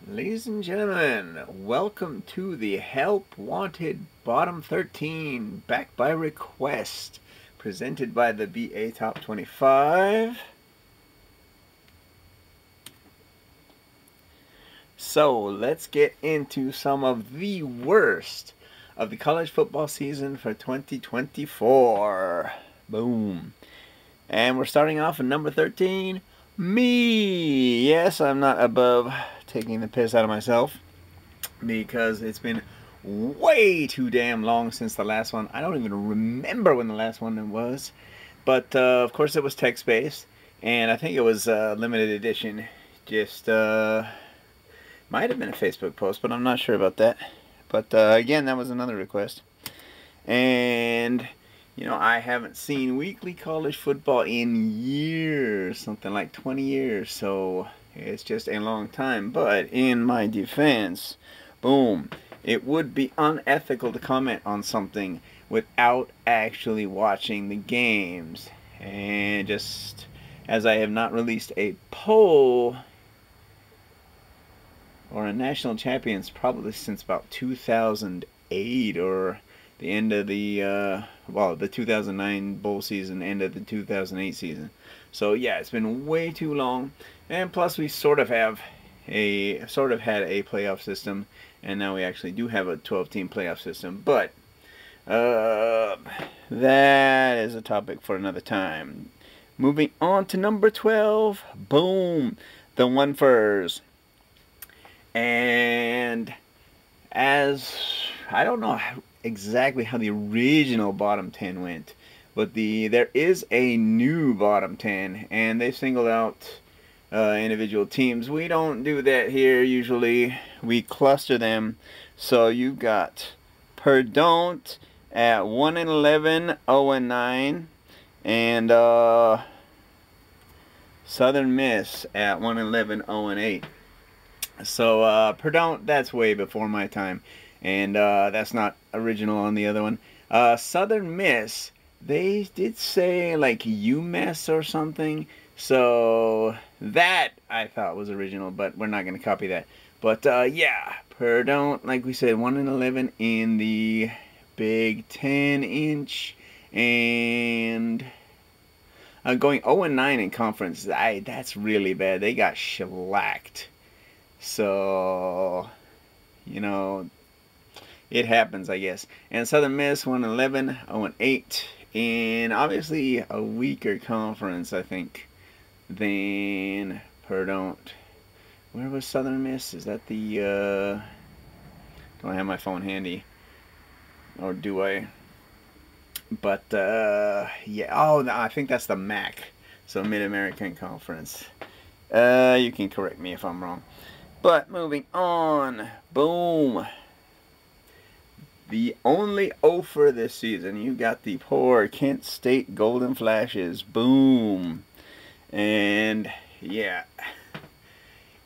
Ladies and gentlemen, welcome to the Help Wanted Bottom 13, back by request, presented by the BA Top 25. So let's get into some of the worst of the college football season for 2024. Boom. And we're starting off at number 13, me. Yes, I'm not above taking the piss out of myself because it's been way too damn long since the last one. I don't even remember when the last one was. But of course it was text-based, and I think it was limited edition. Just might have been a Facebook post, but I'm not sure about that. But again, that was another request. And you know, I haven't seen weekly college football in years, something like 20 years, so it's just a long time. But in my defense, boom, it would be unethical to comment on something without actually watching the games. And just as I have not released a poll or a national champions probably since about 2008 or the end of the the 2009 bowl season, end of the 2008 season. So yeah, it's been way too long, and plus we sort of had a playoff system, and now we actually do have a 12-team playoff system. But that is a topic for another time. Moving on to number 12, boom, the One Furs. And as I don't know exactly how the original bottom 10 went, but there is a new bottom 10, and they singled out individual teams. We don't do that here usually. We cluster them. So you've got Perdon't at 1-11, 0-9, and Southern Miss at 1-11, 0-8. So Perdon't, that's way before my time, and that's not original on the other one. Southern Miss, they did say like UMass or something, so that I thought was original, but we're not going to copy that. But yeah, Perdon't, like we said, 1-11 in the Big 10-inch, and going 0-9 in conference. That's really bad. They got shellacked. So, you know, it happens, I guess. And Southern Miss 1-11, 0-8, in obviously a weaker conference, I think, than Perdon't. Where was Southern Miss? Is that the, don't have my phone handy, or do I? But, yeah, oh, no, I think that's the MAC, so Mid-American Conference. You can correct me if I'm wrong. But moving on, boom. The only offer this season, you got the poor Kent State Golden Flashes, boom. And yeah,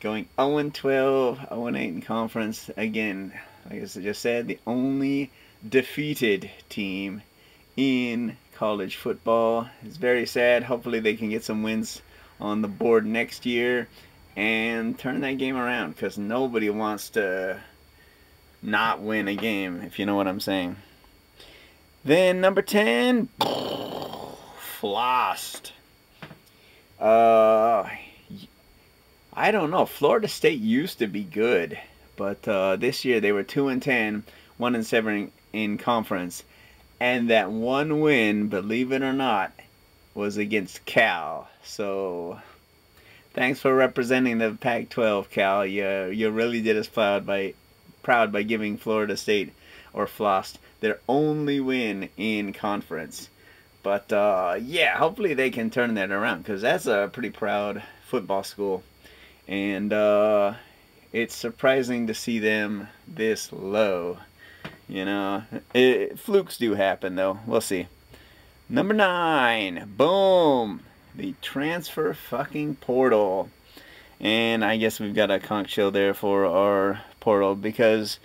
going 0-12, 0-8 in conference. Again, like I just said, the only defeated team in college football. It's very sad. Hopefully they can get some wins on the board next year and turn that game around, because nobody wants to not win a game, if you know what I'm saying. Then number 10, flossed. I don't know. Florida State used to be good, but this year they were 2-10, 1-7 in conference, and that one win, believe it or not, was against Cal. So thanks for representing the Pac-12, Cal. You really did us proud by giving Florida State, or flossed, their only win in conference. But yeah, hopefully they can turn that around, because that's a pretty proud football school. And it's surprising to see them this low. You know, flukes do happen, though. We'll see. Number 9, boom, the transfer fucking portal. And I guess we've got a conch shell there for our portal, because,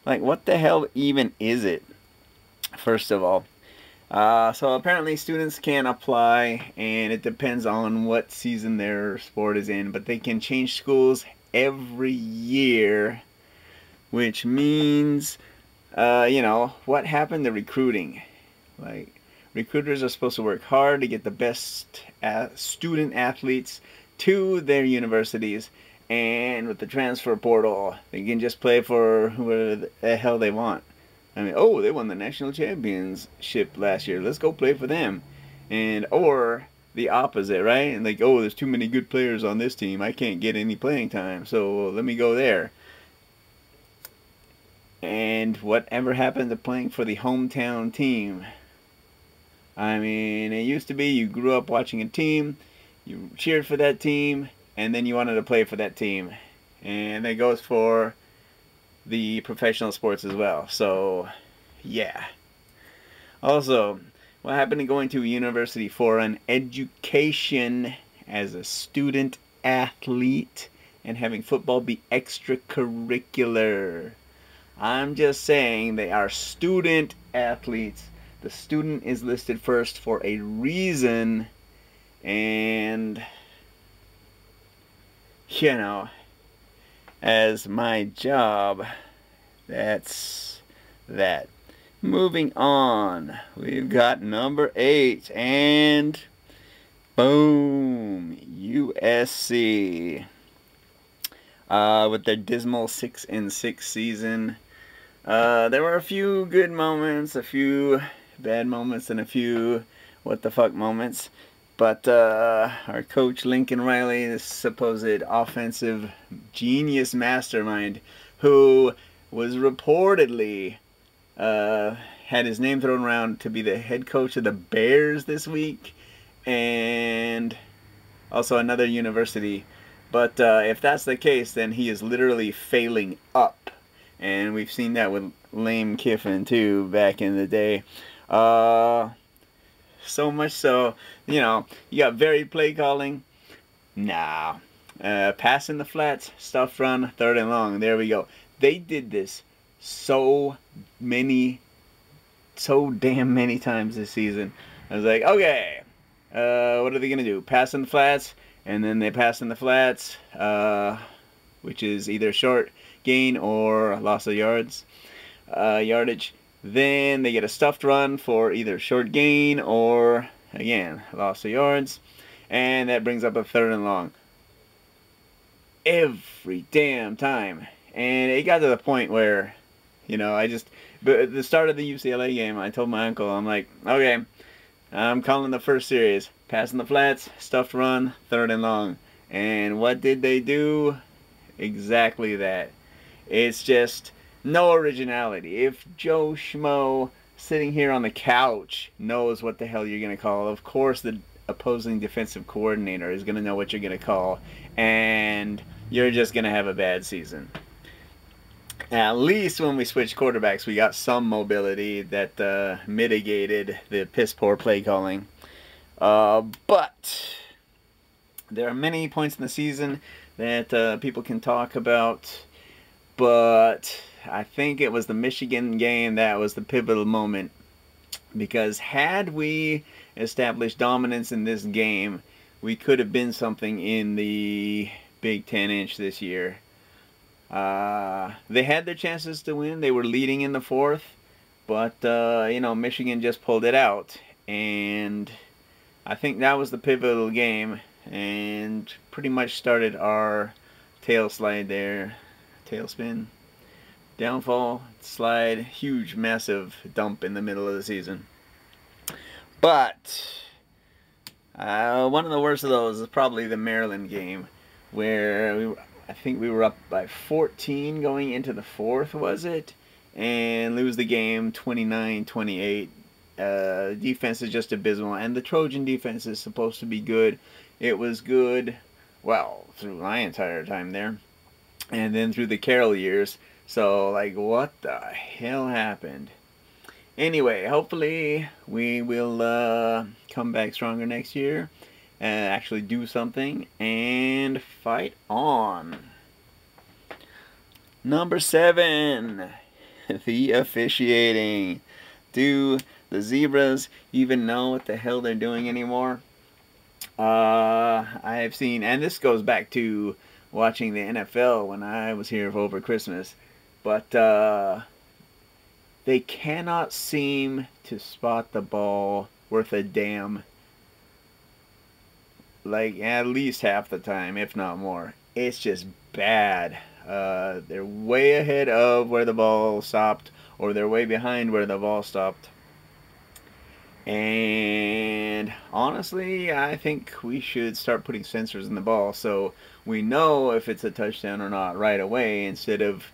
like, what the hell even is it? First of all, so apparently students can apply, and it depends on what season their sport is in, but they can change schools every year, which means, you know, what happened to recruiting? Like, recruiters are supposed to work hard to get the best student athletes to their universities, and with the transfer portal, they can just play for whoever the hell they want. I mean, oh, they won the national championship last year. Let's go play for them. And or the opposite, right? And like, oh, there's too many good players on this team. I can't get any playing time, so let me go there. And whatever happened to playing for the hometown team? I mean, it used to be you grew up watching a team, you cheered for that team, and then you wanted to play for that team. And that goes for the professional sports as well. So, yeah. Also, what happened to going to a university for an education as a student athlete and having football be extracurricular? I'm just saying they are student athletes. The student is listed first for a reason, and you know, as my job, that's that. Moving on, we've got number 8, and boom, USC. With their dismal 6-6 season. There were a few good moments, a few bad moments, and a few what the fuck moments. But our coach Lincoln Riley, this supposed offensive genius mastermind, who was reportedly had his name thrown around to be the head coach of the Bears this week, and also another university. But if that's the case, then he is literally failing up. And we've seen that with Lane Kiffin too back in the day. So much so, you know, you got varied play calling. Nah. Pass in the flats, stuff run, 3rd and long. There we go. They did this so damn many times this season. I was like, okay, what are they going to do? Pass in the flats, and then they pass in the flats, which is either short gain or loss of yardage. Then they get a stuffed run for either short gain or, again, loss of yards. And that brings up a 3rd and long. Every damn time. And it got to the point where, you know, but at the start of the UCLA game, I told my uncle, I'm like, okay, I'm calling the first series. Passing the flats, stuffed run, 3rd and long. And what did they do? Exactly that. It's just no originality. If Joe Schmo sitting here on the couch knows what the hell you're going to call, of course the opposing defensive coordinator is going to know what you're going to call, and you're just going to have a bad season. At least when we switched quarterbacks, we got some mobility that mitigated the piss poor play calling. But there are many points in the season that people can talk about, but I think it was the Michigan game that was the pivotal moment, because had we established dominance in this game, we could have been something in the Big Ten this year. They had their chances to win. They were leading in the 4th, but you know, Michigan just pulled it out, and I think that was the pivotal game, and pretty much started our tail slide there. Tailspin, downfall, slide, huge, massive dump in the middle of the season. But one of the worst of those is probably the Maryland game, where I think we were up by 14 going into the 4th, was it? And lose the game 29-28. Defense is just abysmal, and the Trojan defense is supposed to be good. It was good, well, through my entire time there, and then through the Carroll years. So, like, what the hell happened? Anyway, hopefully we will come back stronger next year and actually do something and fight on. Number 7, the officiating. Do the Zebras even know what the hell they're doing anymore? I have seen, and this goes back to watching the NFL when I was here over Christmas. But they cannot seem to spot the ball worth a damn, like at least half the time, if not more. It's just bad. They're way ahead of where the ball stopped, or they're way behind where the ball stopped. And honestly, I think we should start putting sensors in the ball so we know if it's a touchdown or not right away, instead of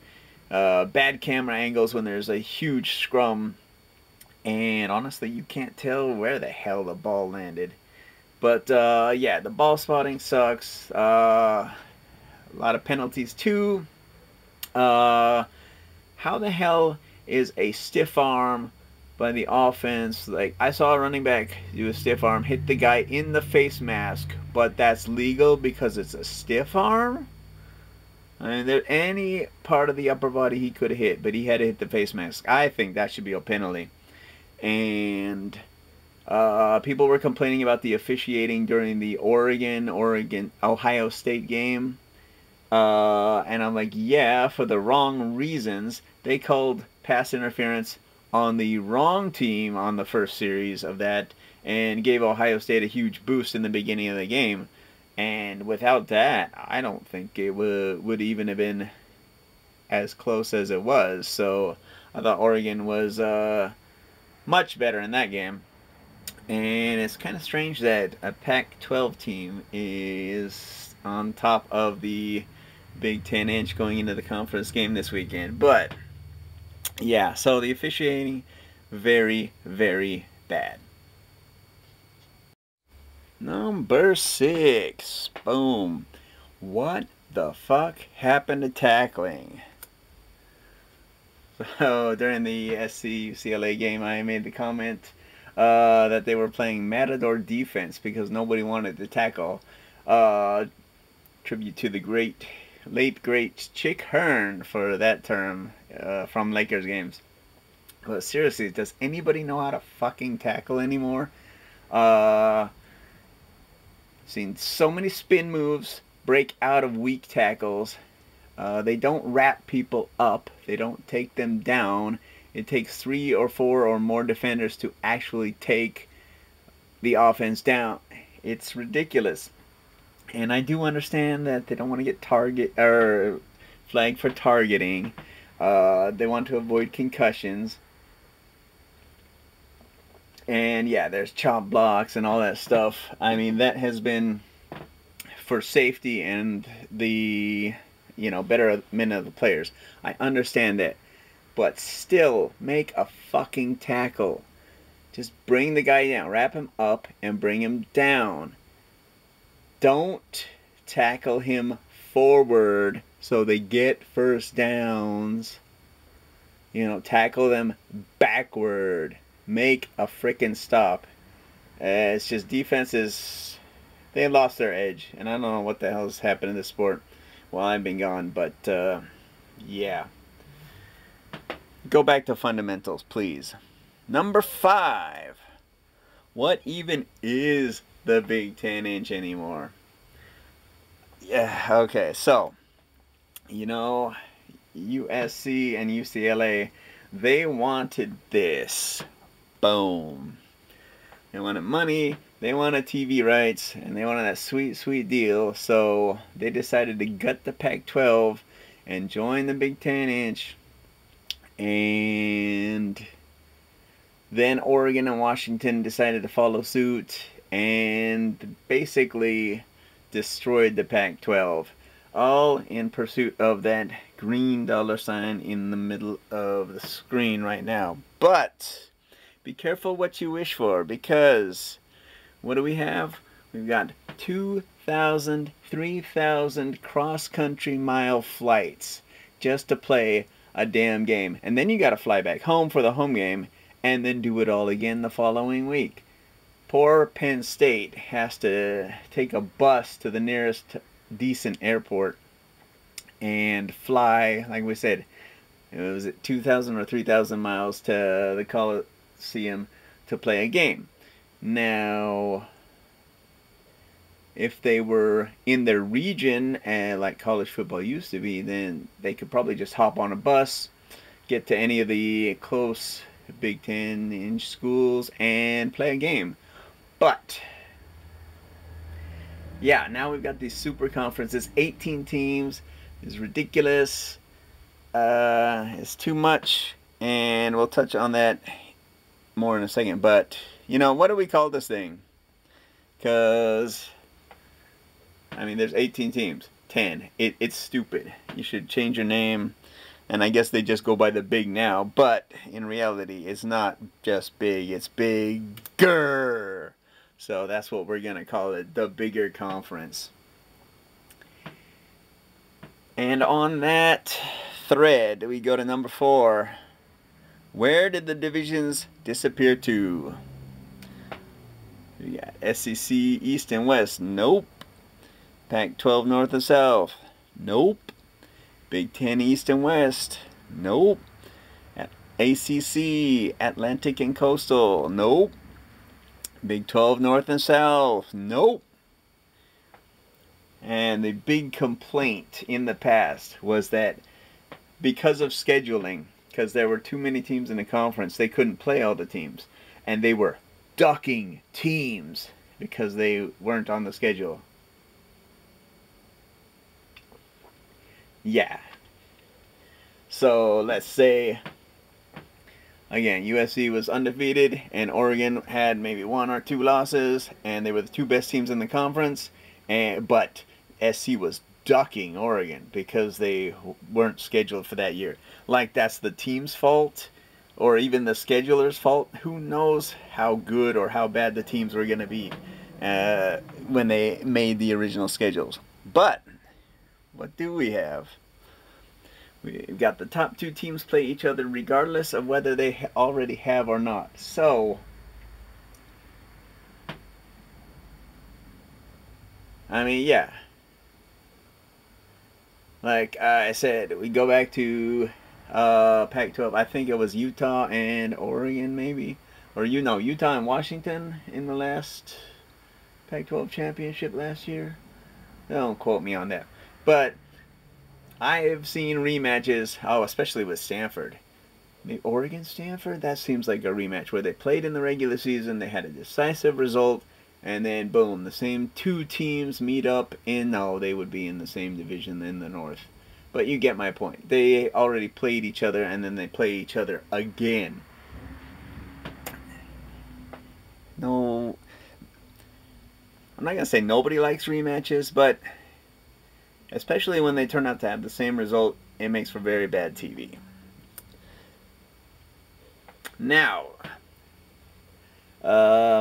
bad camera angles when there's a huge scrum. And honestly, you can't tell where the hell the ball landed. But yeah, the ball spotting sucks. A lot of penalties too. How the hell is a stiff arm by the offense? Like, I saw a running back do a stiff arm, hit the guy in the face mask, but that's legal because it's a stiff arm? I mean, there any part of the upper body he could have hit, but he had to hit the face mask. I think that should be a penalty. And people were complaining about the officiating during the Ohio State game. And I'm like, yeah, for the wrong reasons. They called pass interference on the wrong team on the first series of that and gave Ohio State a huge boost in the beginning of the game. And without that, I don't think it would even have been as close as it was. So I thought Oregon was much better in that game. And it's kind of strange that a Pac-12 team is on top of the Big 10-inch going into the conference game this weekend. But yeah, so the officiating, very, very bad. Number 6. Boom. What the fuck happened to tackling? So during the SC-UCLA game, I made the comment that they were playing Matador defense because nobody wanted to tackle. Tribute to the late great Chick Hearn for that term from Lakers games. But seriously, does anybody know how to fucking tackle anymore? Seen so many spin moves break out of weak tackles. They don't wrap people up. They don't take them down. It takes 3 or 4 or more defenders to actually take the offense down. It's ridiculous. And I do understand that they don't want to get flagged for targeting. They want to avoid concussions. And yeah, there's chop blocks and all that stuff. I mean, that has been for safety and the, betterment of the players. I understand that. But still, make a fucking tackle. Just bring the guy down. Wrap him up and bring him down. Don't tackle him forward so they get first downs. Tackle them backward. Make a frickin' stop. It's just defenses, they lost their edge. And I don't know what the hell has happened in this sport while I've been gone. But, yeah. Go back to fundamentals, please. Number 5. What even is the Big 10-inch anymore? Yeah, okay, so, USC and UCLA, they wanted this. Boom. They wanted money, they wanted TV rights, and they wanted that sweet, sweet deal. So they decided to gut the Pac-12 and join the Big 10-inch. And then Oregon and Washington decided to follow suit and basically destroyed the Pac-12. All in pursuit of that green $sign in the middle of the screen right now. But be careful what you wish for, because what do we have? We've got 2,000, 3,000 cross-country mile flights just to play a damn game. And then you got to fly back home for the home game and then do it all again the following week. Poor Penn State has to take a bus to the nearest decent airport and fly, like we said, it was 2,000 or 3,000 miles to the Coliseum to play a game. Now, if they were in their region, like college football used to be, then they could probably just hop on a bus, get to any of the close Big Ten-inch schools, and play a game. But yeah, now we've got these super conferences, 18 teams. It's ridiculous. It's too much, and we'll touch on that more in a second. But you know, what do we call this thing? Because I mean, there's 18 teams, 10. It's stupid. You should change your name. And I guess they just go by the big now. But in reality, it's not just big. It's bigger. So that's what we're going to call it. The bigger conference. And on that thread, we go to number 4. Where did the divisions disappear to? We got SEC East and West. Nope. Pac-12 North and South. Nope. Big Ten East and West. Nope. ACC Atlantic and Coastal. Nope. Big 12 North and South. Nope. And the big complaint in the past was that because of scheduling, because there were too many teams in the conference, they couldn't play all the teams. And they were ducking teams because they weren't on the schedule. Yeah. So let's say, again, USC was undefeated and Oregon had maybe 1 or 2 losses, and they were the 2 best teams in the conference. But SC was ducking Oregon because they weren't scheduled for that year. Like that's the team's fault or even the scheduler's fault. Who knows how good or how bad the teams were going to be when they made the original schedules. But what do we have? We've got the top 2 teams play each other regardless of whether they already have or not. So, I mean, yeah. Like I said, we go back to Pac-12. I think it was Utah and Oregon, maybe. Or, Utah and Washington in the last Pac-12 championship last year. Don't quote me on that. But I have seen rematches, especially with Stanford. Maybe Oregon Stanford, that seems like a rematch where they played in the regular season, they had a decisive result, and then boom, the same 2 teams meet up, and no, they would be in the same division in the North. But you get my point. They already played each other, and then they play each other again. No, I'm not going to say nobody likes rematches, but especially when they turn out to have the same result, it makes for very bad TV. Now,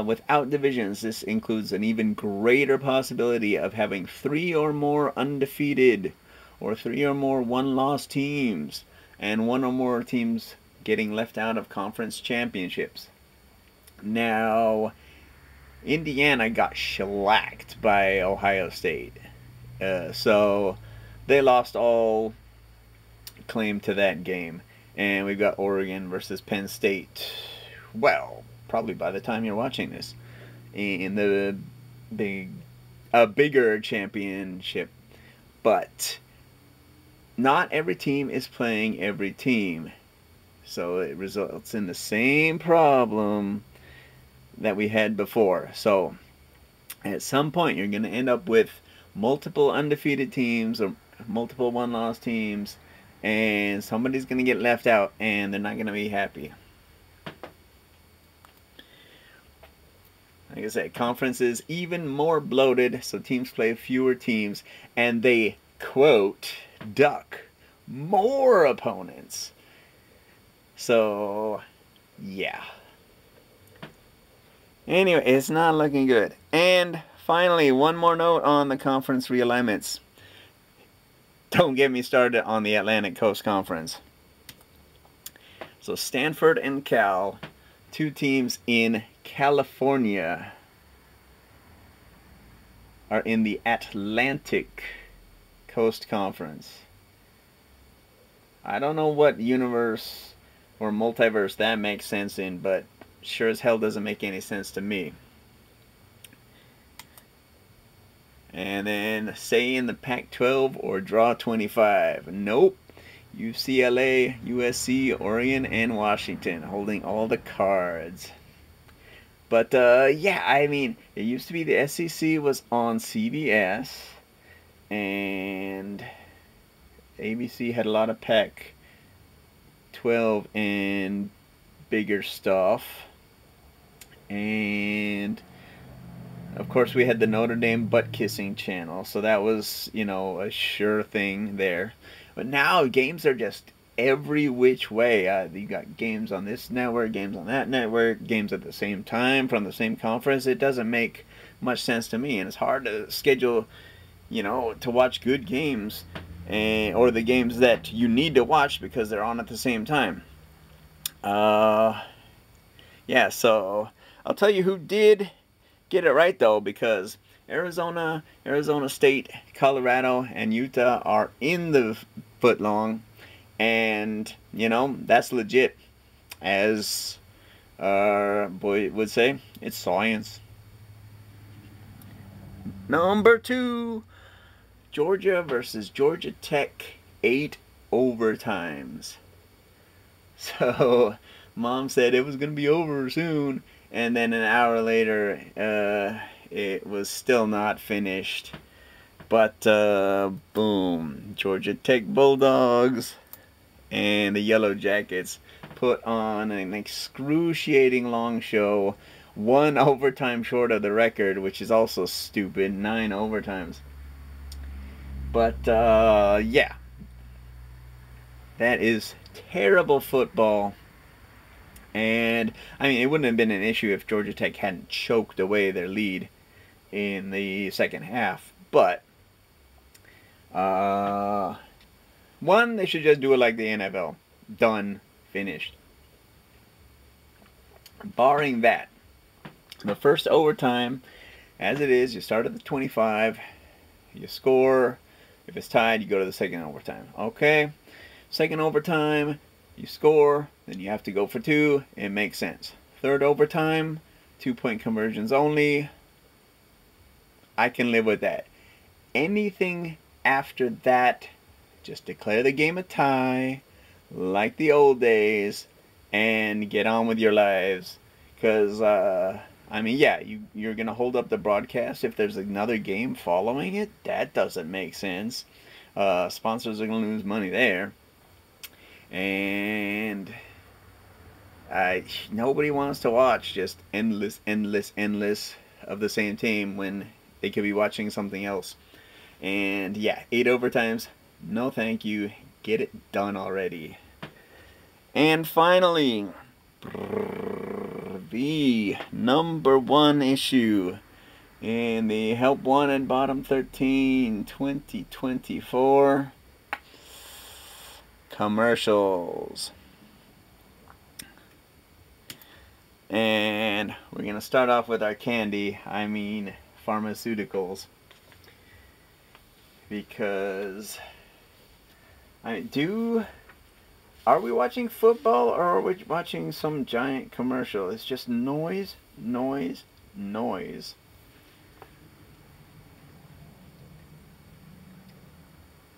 without divisions, this includes an even greater possibility of having 3 or more undefeated or 3 or more one-loss teams and 1 or more teams getting left out of conference championships. Now, Indiana got shellacked by Ohio State. So they lost all claim to that game. And we've got Oregon versus Penn State. Well, probably by the time you're watching this, in the bigger championship. But not every team is playing every team. So it results in the same problem that we had before. So at some point you're going to end up with multiple undefeated teams or multiple one-loss teams, and somebody's going to get left out and they're not going to be happy. Like I said, conference is even more bloated, so teams play fewer teams and they, quote, duck more opponents. So, yeah. Anyway, it's not looking good. And finally, one more note on the conference realignments. Don't get me started on the Atlantic Coast Conference. So Stanford and Cal, 2 teams in California, are in the Atlantic Coast Conference. I don't know what universe or multiverse that makes sense in, but sure as hell doesn't make any sense to me. And then say in the Pac-12 or draw 25. Nope. UCLA, USC, Oregon, and Washington holding all the cards. But yeah, I mean, it used to be the SEC was on CBS, and ABC had a lot of Pac-12 and bigger stuff. And of course, we had the Notre Dame butt kissing channel, so that was, you know, a sure thing there. But now games are just every which way. You got games on this network, games on that network, games at the same time from the same conference. It doesn't make much sense to me, and it's hard to schedule, you know, to watch good games, or the games that you need to watch because they're on at the same time. Yeah, so I'll tell you who did get it right though, because Arizona State, Colorado, and Utah are in the footlong, and you know that's legit, as our boy would say. It's science. Number 2, Georgia versus Georgia Tech, 8 overtimes. So Mom said it was gonna be over soon, and then an hour later, it was still not finished. But boom, Georgia Tech Bulldogs and the Yellow Jackets put on an excruciating long show, 1 overtime short of the record, which is also stupid, 9 overtimes. But yeah, that is terrible football. And I mean, it wouldn't have been an issue if Georgia Tech hadn't choked away their lead in the second half. But one, they should just do it like the NFL. Done, finished. Barring that, the first overtime, as it is, you start at the 25, you score. If it's tied, you go to the second overtime. Okay, second overtime, you score, then you have to go for 2. It makes sense. Third overtime, 2-point conversions only. I can live with that. Anything after that, just declare the game a tie, like the old days, and get on with your lives. Because, I mean, yeah, you're going to hold up the broadcast if there's another game following it. That doesn't make sense. Sponsors are going to lose money there. And nobody wants to watch just endless of the same team when they could be watching something else. And yeah, 8 overtimes, no thank you, get it done already. And finally, the number 1 issue in the Help Wanted Bottom 13 2024, commercials. And we're going to start off with our candy, I mean pharmaceuticals. Because, are we watching football or are we watching some giant commercial? It's just noise, noise, noise.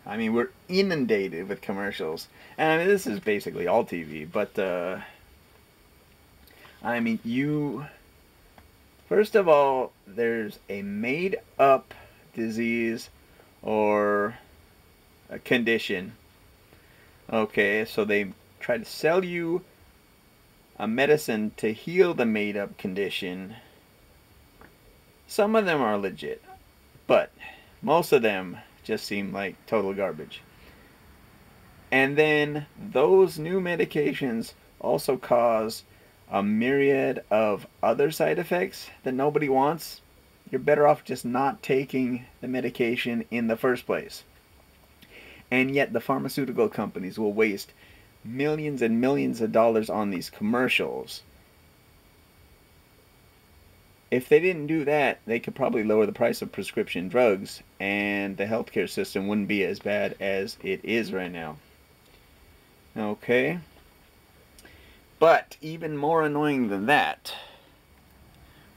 I mean, we're inundated with commercials. And I mean, this is basically all TV, but, I mean, first of all, there's a made-up disease or a condition. Okay, so they try to sell you a medicine to heal the made-up condition. Some of them are legit, but most of them just seem like total garbage. And then those new medications also cause a myriad of other side effects that nobody wants. You're better off just not taking the medication in the first place. And yet the pharmaceutical companies will waste millions and millions of dollars on these commercials. If they didn't do that, they could probably lower the price of prescription drugs, and the healthcare system wouldn't be as bad as it is right now. Okay. But even more annoying than that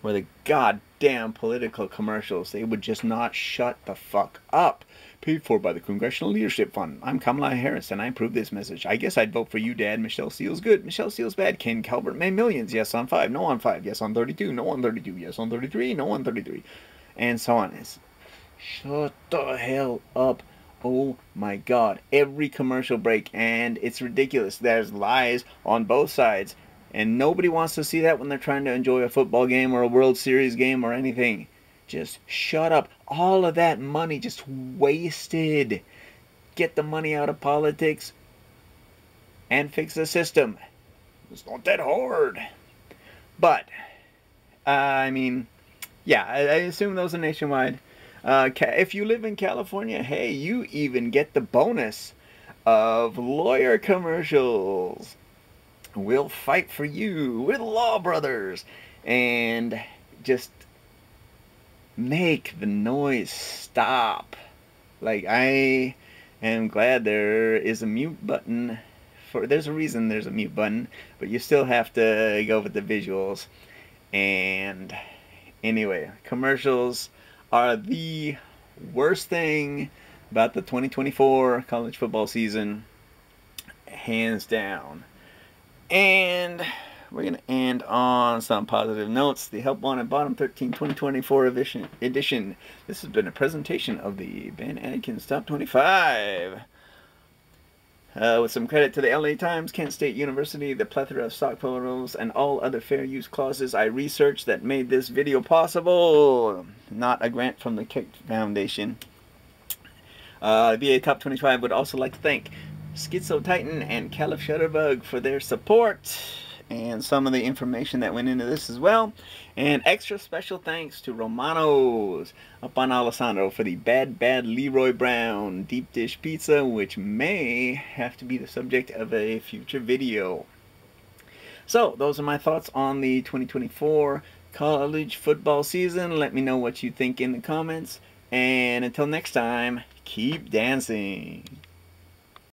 where the goddamn political commercials, they would just not shut the fuck up. Paid for by the Congressional Leadership Fund. I'm Kamala Harris, and I approve this message. I guess I'd vote for you, Dad. Michelle Steele's good. Michelle Steele's bad. Ken Calvert made millions. Yes on 5. No on 5. Yes on 32. No on 32. Yes on 33. No on 33. And so on. It's, shut the hell up. Oh my god. Every commercial break, and it's ridiculous. There's lies on both sides. And nobody wants to see that when they're trying to enjoy a football game or a World Series game or anything. Just shut up. All of that money just wasted. Get the money out of politics and fix the system. It's not that hard. But, I mean, yeah, I assume those are nationwide. If you live in California, hey, you even get the bonus of lawyer commercials. We'll fight for you with Law Brothers. And just make the noise stop. Like, I am glad there is a mute button. There's a reason there's a mute button, but you still have to go with the visuals. And anyway, commercials are the worst thing about the 2024 college football season, hands down. And we're going to end on some positive notes. The Help Wanted Bottom 13 2024 edition. This has been a presentation of the Ben Adkins Top 25. With some credit to the LA Times, Kent State University, the plethora of stock photos, and all other fair use clauses I researched that made this video possible. Not a grant from the Kick Foundation. The BA Top 25 would also like to thank Schizo Titan and Caliph Shutterbug for their support and some of the information that went into this as well. And extra special thanks to Romano's up on Alessandro for the Bad Leroy Brown deep dish pizza, which may have to be the subject of a future video. So those are my thoughts on the 2024 college football season. Let me know what you think in the comments, and until next time, keep dancing.